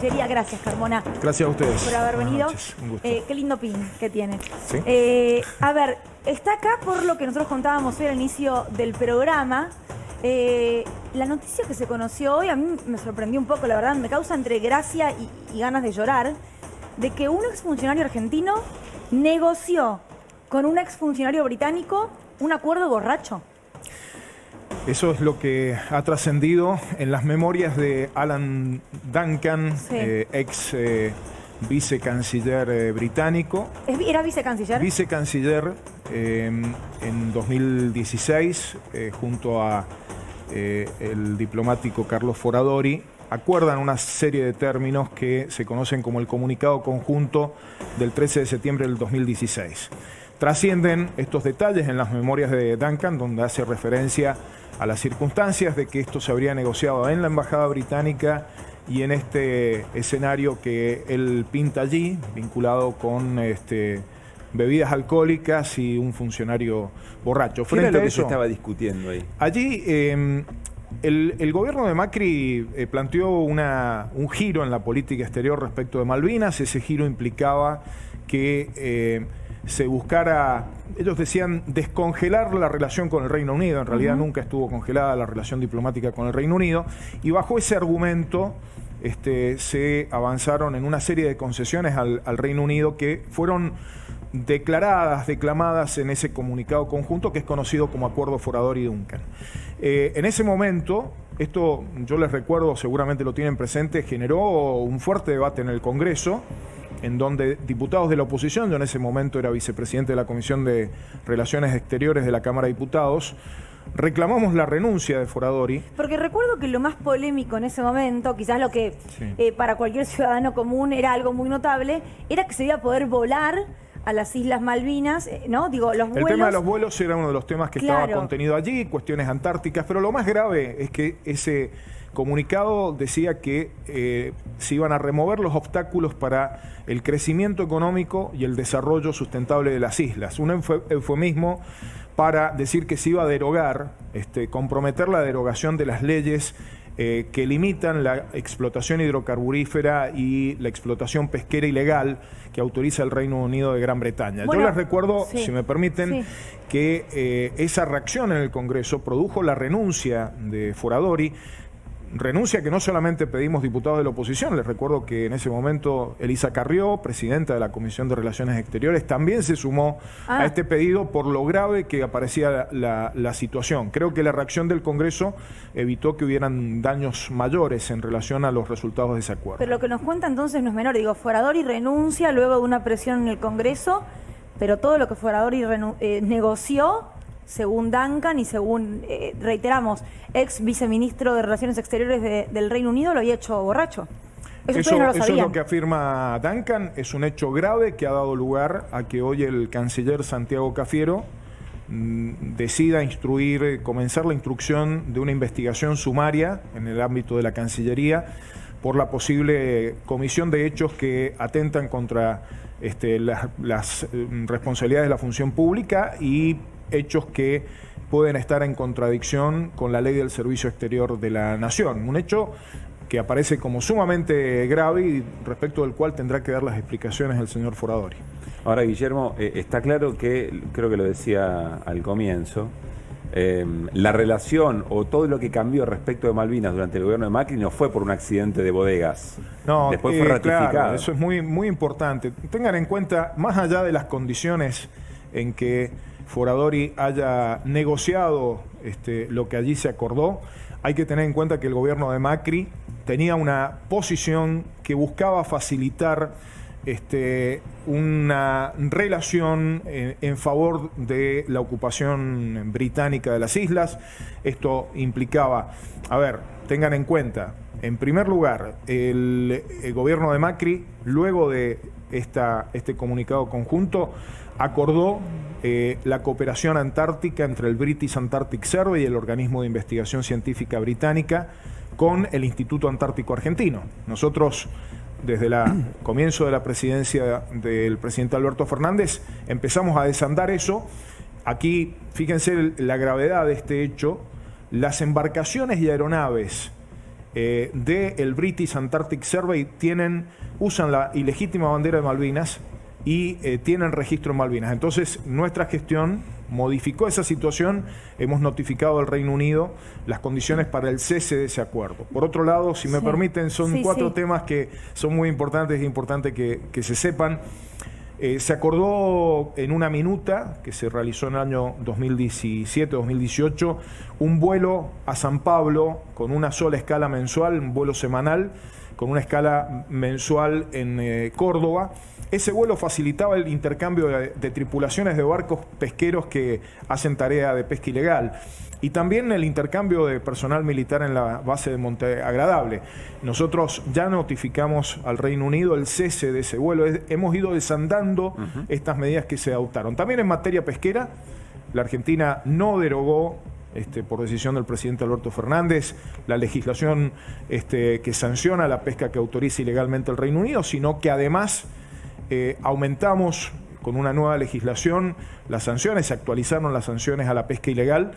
Gracias, Carmona. Gracias a ustedes. Por haber venido. Un gusto. Qué lindo pin que tiene. ¿Sí? A ver, está acá por lo que nosotros contábamos hoy al inicio del programa. La noticia que se conoció hoy a mí me sorprendió un poco, la verdad, me causa entre gracia y ganas de llorar, de que un exfuncionario argentino negoció con un exfuncionario británico un acuerdo borracho. Eso es lo que ha trascendido en las memorias de Alan Duncan, Sí. ex vicecanciller británico. ¿Era vicecanciller? Vicecanciller en 2016, junto a el diplomático Carlos Foradori, acuerdan una serie de términos que se conocen como el Comunicado Conjunto del 13 de septiembre del 2016. Trascienden estos detalles en las memorias de Duncan, donde hace referencia a las circunstancias de que esto se habría negociado en la Embajada Británica y en este escenario que él pinta allí, vinculado con bebidas alcohólicas y un funcionario borracho. ¿Qué era lo que se estaba discutiendo ahí? Allí el gobierno de Macri planteó un giro en la política exterior respecto de Malvinas. Ese giro implicaba que se buscara, ellos decían, descongelar la relación con el Reino Unido. En realidad nunca estuvo congelada la relación diplomática con el Reino Unido, y bajo ese argumento se avanzaron en una serie de concesiones al Reino Unido que fueron declamadas en ese comunicado conjunto que es conocido como Acuerdo Foradori-Duncan. En ese momento, esto yo les recuerdo, seguramente lo tienen presente, generó un fuerte debate en el Congreso, en donde diputados de la oposición, yo en ese momento era vicepresidente de la Comisión de Relaciones Exteriores de la Cámara de Diputados, reclamamos la renuncia de Foradori. Porque recuerdo que lo más polémico en ese momento, quizás lo que para cualquier ciudadano común era algo muy notable, era que se iba a poder volar a las Islas Malvinas, ¿no? Digo, los vuelos... El tema de los vuelos era uno de los temas que estaba contenido allí, cuestiones antárticas, pero lo más grave es que ese comunicado decía que se iban a remover los obstáculos para el crecimiento económico y el desarrollo sustentable de las islas. Un eufemismo para decir que se iba a derogar, comprometer la derogación de las leyes que limitan la explotación hidrocarburífera y la explotación pesquera ilegal que autoriza el Reino Unido de Gran Bretaña. Bueno, yo les recuerdo, si me permiten, que esa reacción en el Congreso produjo la renuncia de Foradori. Renuncia que no solamente pedimos diputados de la oposición, les recuerdo que en ese momento Elisa Carrió, presidenta de la Comisión de Relaciones Exteriores, también se sumó a este pedido por lo grave que aparecía la situación. Creo que la reacción del Congreso evitó que hubieran daños mayores en relación a los resultados de ese acuerdo. Pero lo que nos cuenta entonces no es menor. Digo, Foradori renuncia luego de una presión en el Congreso, pero todo lo que Foradori negoció, según Duncan y según, reiteramos, ex viceministro de Relaciones Exteriores del Reino Unido, lo había hecho borracho. Eso no lo sabían. Eso es lo que afirma Duncan, es un hecho grave que ha dado lugar a que hoy el canciller Santiago Cafiero decida comenzar la instrucción de una investigación sumaria en el ámbito de la Cancillería por la posible comisión de hechos que atentan contra las responsabilidades de la función pública y hechos que pueden estar en contradicción con la ley del Servicio Exterior de la Nación. Un hecho que aparece como sumamente grave y respecto del cual tendrá que dar las explicaciones el señor Foradori. Ahora, Guillermo, está claro que, creo que lo decía al comienzo, la relación o todo lo que cambió respecto de Malvinas durante el gobierno de Macri no fue por un accidente de bodegas. No, después fue ratificado. Claro, eso es muy, muy importante. Tengan en cuenta, más allá de las condiciones en que Foradori haya negociado lo que allí se acordó, hay que tener en cuenta que el gobierno de Macri tenía una posición que buscaba facilitar una relación en favor de la ocupación británica de las islas. Esto implicaba, tengan en cuenta, en primer lugar, el gobierno de Macri, luego de este comunicado conjunto, acordó la cooperación antártica entre el British Antarctic Survey y el organismo de investigación científica británica con el Instituto Antártico Argentino. Nosotros, desde el comienzo de la presidencia del presidente Alberto Fernández, empezamos a desandar eso. Aquí, fíjense la gravedad de este hecho. Las embarcaciones y aeronaves del British Antarctic Survey usan la ilegítima bandera de Malvinas y tienen registro en Malvinas. Entonces, nuestra gestión modificó esa situación, hemos notificado al Reino Unido las condiciones para el cese de ese acuerdo. Por otro lado, si me permiten, son cuatro temas que son muy importantes, es importante que se sepan. Se acordó en una minuta que se realizó en el año 2017-2018 un vuelo a San Pablo con una sola escala mensual, un vuelo semanal, con una escala mensual en Córdoba. Ese vuelo facilitaba el intercambio de tripulaciones de barcos pesqueros que hacen tarea de pesca ilegal y también el intercambio de personal militar en la base de Monte Agradable. Nosotros ya notificamos al Reino Unido el cese de ese vuelo. Hemos ido desandando estas medidas que se adoptaron. También en materia pesquera, la Argentina no derogó por decisión del presidente Alberto Fernández, la legislación que sanciona la pesca que autoriza ilegalmente el Reino Unido, sino que además aumentamos con una nueva legislación las sanciones, se actualizaron las sanciones a la pesca ilegal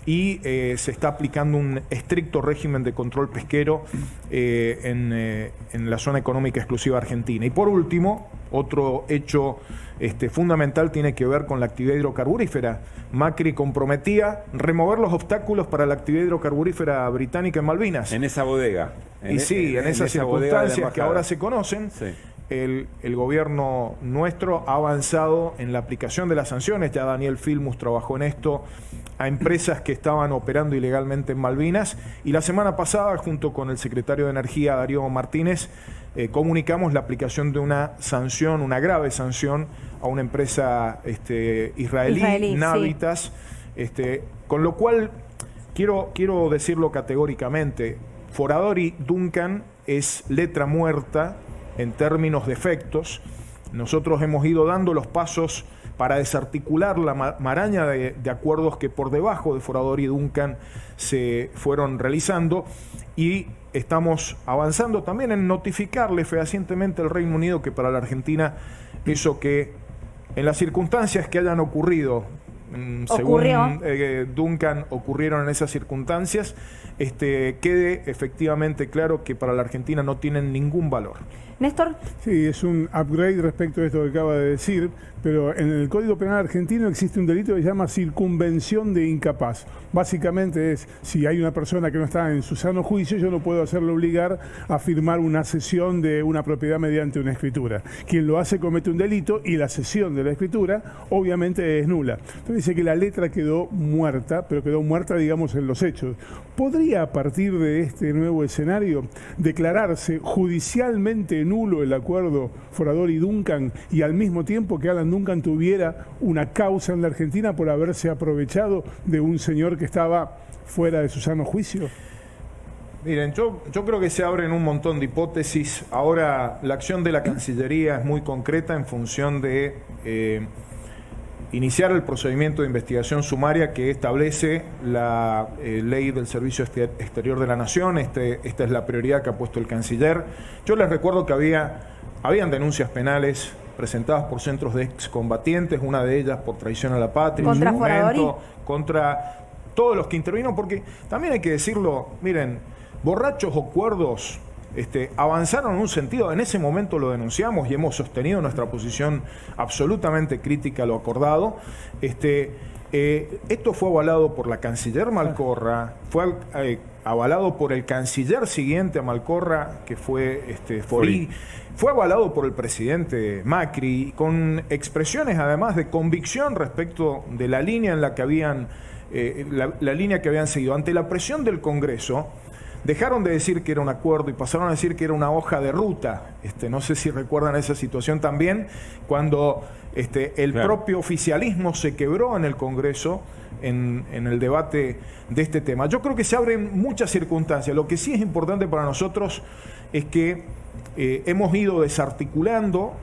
y se está aplicando un estricto régimen de control pesquero en la zona económica exclusiva argentina. Y por último, otro hecho fundamental tiene que ver con la actividad hidrocarburífera. Macri comprometía remover los obstáculos para la actividad hidrocarburífera británica en Malvinas. En esa bodega. En esas circunstancias que ahora se conocen. Sí. El gobierno nuestro ha avanzado en la aplicación de las sanciones. Ya Daniel Filmus trabajó en esto a empresas que estaban operando ilegalmente en Malvinas. Y la semana pasada, junto con el secretario de Energía, Darío Martínez, comunicamos la aplicación de una sanción, una grave sanción, a una empresa israelí Navitas. Sí. Con lo cual, quiero decirlo categóricamente, Foradori Duncan es letra muerta en términos de efectos. Nosotros hemos ido dando los pasos para desarticular la maraña de acuerdos que por debajo de Foradori y Duncan se fueron realizando y estamos avanzando también en notificarle fehacientemente al Reino Unido que para la Argentina eso que en las circunstancias que hayan ocurrido, según Duncan ocurrieron en esas circunstancias, quede efectivamente claro que para la Argentina no tienen ningún valor. Néstor. Sí, es un upgrade respecto a esto que acaba de decir, pero en el Código Penal argentino existe un delito que se llama circunvención de incapaz. Básicamente es, si hay una persona que no está en su sano juicio, yo no puedo hacerlo obligar a firmar una cesión de una propiedad mediante una escritura. Quien lo hace comete un delito y la cesión de la escritura obviamente es nula. Entonces dice que la letra quedó muerta, pero quedó muerta, digamos, en los hechos. ¿Podría a partir de este nuevo escenario declararse judicialmente nulo el acuerdo Foradori y Duncan y al mismo tiempo que Alan Duncan tuviera una causa en la Argentina por haberse aprovechado de un señor que estaba fuera de su sano juicio? Miren, yo creo que se abren un montón de hipótesis. Ahora la acción de la Cancillería es muy concreta en función de iniciar el procedimiento de investigación sumaria que establece la ley del Servicio Exterior de la Nación. Esta es la prioridad que ha puesto el canciller. Yo les recuerdo que habían denuncias penales presentadas por centros de excombatientes, una de ellas por traición a la patria, contra Foradori, contra todos los que intervinieron, porque también hay que decirlo, miren, borrachos o cuerdos avanzaron en un sentido. En ese momento lo denunciamos y hemos sostenido nuestra posición absolutamente crítica a lo acordado. Esto fue avalado por la canciller Malcorra, fue avalado por el canciller siguiente a Malcorra, que fue Forí, fue avalado por el presidente Macri, con expresiones además de convicción respecto de la línea en la que habían la línea que habían seguido. Ante la presión del Congreso, dejaron de decir que era un acuerdo y pasaron a decir que era una hoja de ruta. No sé si recuerdan esa situación también, cuando el propio oficialismo se quebró en el Congreso en el debate de este tema. Yo creo que se abren muchas circunstancias. Lo que sí es importante para nosotros es que hemos ido desarticulando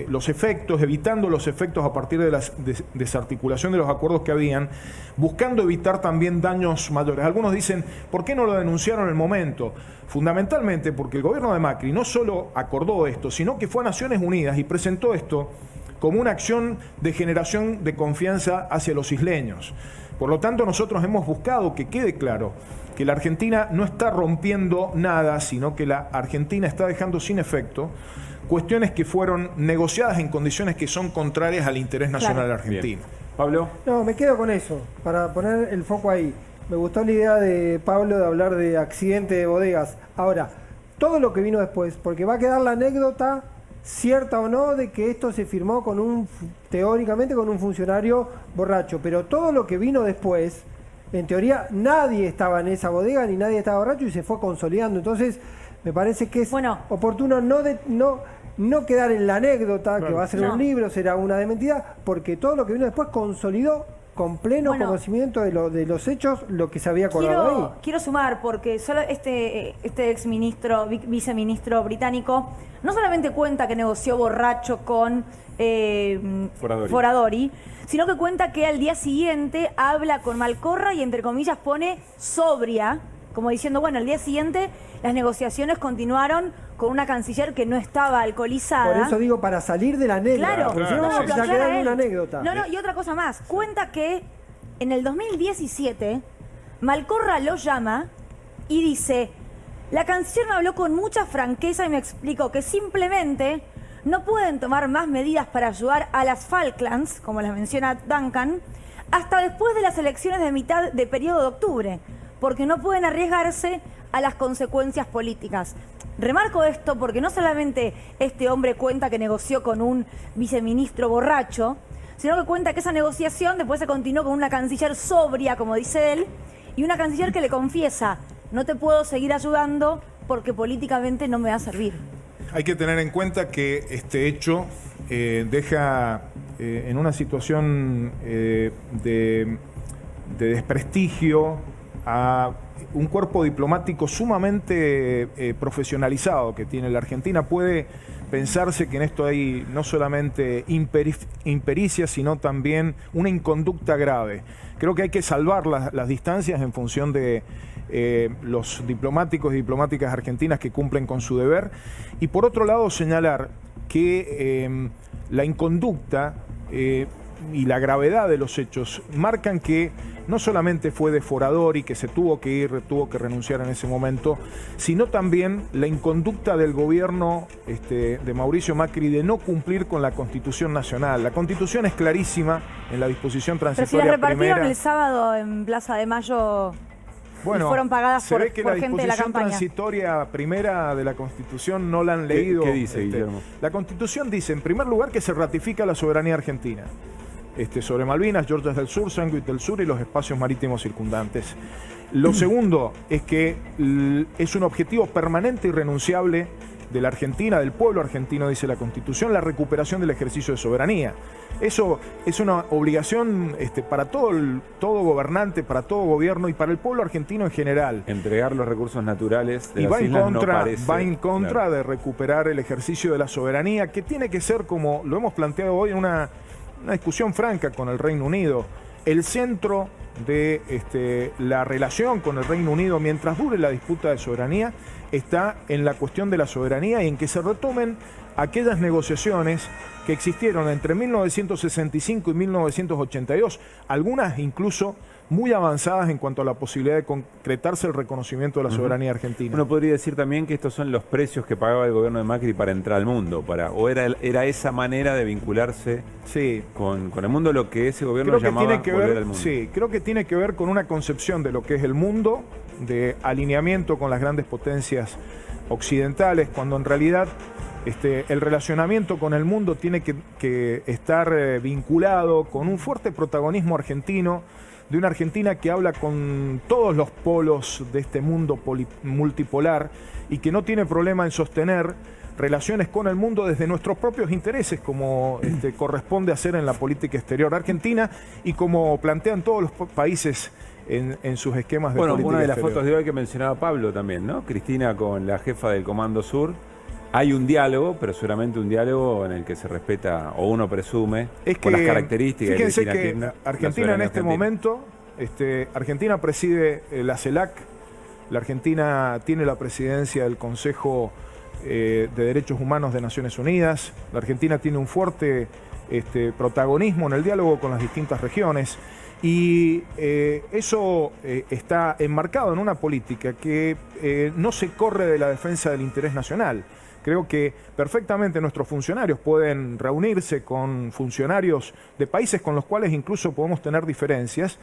los efectos, evitando los efectos a partir de la desarticulación de los acuerdos que habían, buscando evitar también daños mayores. Algunos dicen, ¿por qué no lo denunciaron en el momento? Fundamentalmente porque el gobierno de Macri no solo acordó esto, sino que fue a Naciones Unidas y presentó esto como una acción de generación de confianza hacia los isleños. Por lo tanto, nosotros hemos buscado que quede claro que la Argentina no está rompiendo nada, sino que la Argentina está dejando sin efecto cuestiones que fueron negociadas en condiciones que son contrarias al interés nacional argentino. Bien. Pablo. No, me quedo con eso, para poner el foco ahí. Me gustó la idea de Pablo de hablar de accidente de bodegas. Ahora, todo lo que vino después, porque va a quedar la anécdota, cierta o no, de que esto se firmó teóricamente con un funcionario borracho, pero todo lo que vino después, en teoría nadie estaba en esa bodega ni nadie estaba borracho y se fue consolidando. Entonces, me parece que es oportuno no quedar en la anécdota, claro, que va a ser un libro, será una desmentida, porque todo lo que vino después consolidó con pleno conocimiento de los hechos lo que se había acordado ahí. Quiero sumar, porque solo este viceministro británico no solamente cuenta que negoció borracho con Foradori, sino que cuenta que al día siguiente habla con Malcorra y entre comillas pone sobria, como diciendo, bueno, al día siguiente las negociaciones continuaron con una canciller que no estaba alcoholizada. Por eso digo, para salir de la anécdota. Claro, una anécdota. No, y otra cosa más. Cuenta que en el 2017 Malcorra lo llama y dice, la canciller me habló con mucha franqueza y me explicó que simplemente no pueden tomar más medidas para ayudar a las Falklands, como las menciona Duncan, hasta después de las elecciones de mitad de periodo de octubre, porque no pueden arriesgarse a las consecuencias políticas. Remarco esto porque no solamente este hombre cuenta que negoció con un viceministro borracho, sino que cuenta que esa negociación después se continuó con una canciller sobria, como dice él, y una canciller que le confiesa, no te puedo seguir ayudando porque políticamente no me va a servir. Hay que tener en cuenta que este hecho deja en una situación de desprestigio a un cuerpo diplomático sumamente profesionalizado que tiene la Argentina. Puede pensarse que en esto hay no solamente impericia, sino también una inconducta grave. Creo que hay que salvar las distancias en función de los diplomáticos y diplomáticas argentinas que cumplen con su deber. Y por otro lado, señalar que la inconducta y la gravedad de los hechos marcan que no solamente fue de Foradori, que se tuvo que ir, tuvo que renunciar en ese momento, sino también la inconducta del gobierno de Mauricio Macri de no cumplir con la Constitución Nacional. La Constitución es clarísima en la disposición transitoria primera. Pero si la repartieron primera. El sábado en Plaza de Mayo Bueno, y fueron pagadas se ve que por la gente de la disposición campaña. Transitoria primera de la Constitución no la han leído. ¿Qué dice, Guillermo? La Constitución dice, en primer lugar, que se ratifica la soberanía argentina sobre Malvinas, Georgias del Sur, Sandwich del Sur y los espacios marítimos circundantes. Lo segundo es que es un objetivo permanente y irrenunciable de la Argentina, del pueblo argentino, dice la Constitución, la recuperación del ejercicio de soberanía. Eso es una obligación para todo gobernante, para todo gobierno y para el pueblo argentino en general. Entregar los recursos naturales de y las islas no parece, va en contra claro, de recuperar el ejercicio de la soberanía, que tiene que ser, como lo hemos planteado hoy, en una discusión franca con el Reino Unido. El centro de la relación con el Reino Unido, mientras dure la disputa de soberanía, está en la cuestión de la soberanía y en que se retomen aquellas negociaciones que existieron entre 1965 y 1982, algunas incluso muy avanzadas en cuanto a la posibilidad de concretarse el reconocimiento de la soberanía argentina. Uno podría decir también que estos son los precios que pagaba el gobierno de Macri para entrar al mundo, o era esa manera de vincularse con el mundo, lo que ese gobierno llamaba volver al mundo. Sí, creo que tiene que ver con una concepción de lo que es el mundo, de alineamiento con las grandes potencias occidentales, cuando en realidad el relacionamiento con el mundo tiene que estar vinculado con un fuerte protagonismo argentino, de una Argentina que habla con todos los polos de este mundo multipolar y que no tiene problema en sostener relaciones con el mundo desde nuestros propios intereses, como corresponde hacer en la política exterior argentina y como plantean todos los países en sus esquemas de política exterior. Una de las fotos de hoy que mencionaba Pablo también, ¿no? Cristina con la jefa del Comando Sur. Hay un diálogo, pero seguramente un diálogo en el que se respeta, o uno presume, por las características de Cristina que Kirchner. Argentina en este momento, Argentina preside la CELAC, la Argentina tiene la presidencia del Consejo de Derechos Humanos de Naciones Unidas, la Argentina tiene un fuerte protagonismo en el diálogo con las distintas regiones, Y eso está enmarcado en una política que no se corre de la defensa del interés nacional. Creo que perfectamente nuestros funcionarios pueden reunirse con funcionarios de países con los cuales incluso podemos tener diferencias,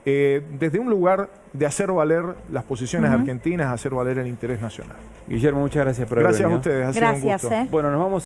desde un lugar de hacer valer las posiciones argentinas, hacer valer el interés nacional. Guillermo, muchas gracias por haber Gracias a venido. ustedes, ha sido un Gracias. gusto. Bueno, nos vamos